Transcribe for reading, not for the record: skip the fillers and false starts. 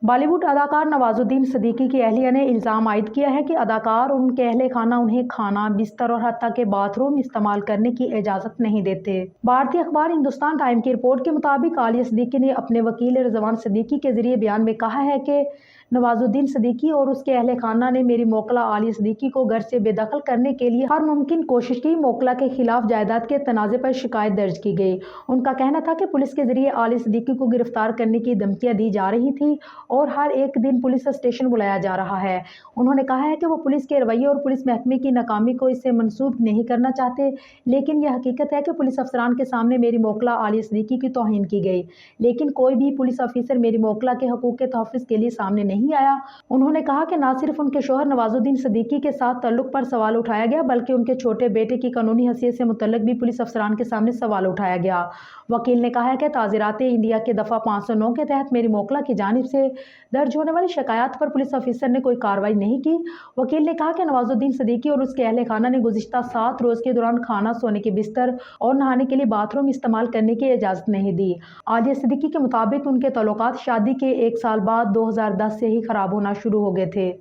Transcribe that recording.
بالی would اداکار نوازالدین صدیقی کی اہلیہ نے الزام عائد کیا ہے کہ اداکار اور ان کے اہل خانہ انہیں کھانا، بستر اور حتیٰ کہ باتھ روم استعمال کرنے کی اجازت نہیں دیتے۔ بھارتی اخبار ہندوستان ٹائم کی رپورٹ کے مطابق عالیہ صدیقی نے اپنے وکیل رضوان صدیقی کے ذریعے بیان میں کہا ہے کہ نوازالدین صدیقی اور اس کے اہل خانہ نے میری موکلہ عالیہ صدیقی کو گھر سے بے دخل کرنے کے لیے ہر ممکن کوشش کی۔ موکلہ کے خلاف جائیداد کے تنازع پر شکایت درج کی گئی۔ ان کا کہنا تھا کہ پولیس کے ذریعے عالیہ صدیقی کو گرفتار کرنے کی دھمکیاں دی جا رہی تھیں اور ہر ایک دن پولیس اسٹیشن بلایا جا رہا ہے۔ انہوں نے کہا ہے کہ وہ پولیس کے رویے اور پولیس محکمے کی ناکامی کو اس سے منسوب نہیں کرنا چاہتے، لیکن یہ حقیقت ہے کہ پولیس افسران کے سامنے میری موکلہ عالیہ صدیقی کی توہین کی گئی، لیکن کوئی بھی پولیس افسر میری موکلہ کے حقوق کے تحفظ کے لیے سامنے نہیں آیا۔ انہوں نے کہا کہ نہ صرف ان کے شوہر نوازالدین صدیقی کے ساتھ تعلق پر سوال اٹھایا گیا، بلکہ ان کے چھوٹے بیٹے کی قانونی حیثیت سے متعلق بھی پولیس افسران کے سامنے سوال اٹھایا گیا۔ وکیل نے کہا ہے کہ تعزیرات انڈیا کے دفعہ 509 کے تحت میری موکلہ کی جانب سے درج ہونے والی شکایات پر پولیس افسر نے کوئی کارروائی نہیں کی۔ وکیل نے کہا کہ نوازالدین صدیقی اور اس کے اہل خانہ نے گزشتہ 7 روز کے دوران کھانا، سونے کے بستر اور نہانے کے لیے باتھ روم استعمال کرنے کی اجازت نہیں دی۔ عالیہ صدیقی کے مطابق ان کے تعلقات شادی کے 1 سال بعد 2010 سے ہی خراب ہونا شروع ہو گئے تھے۔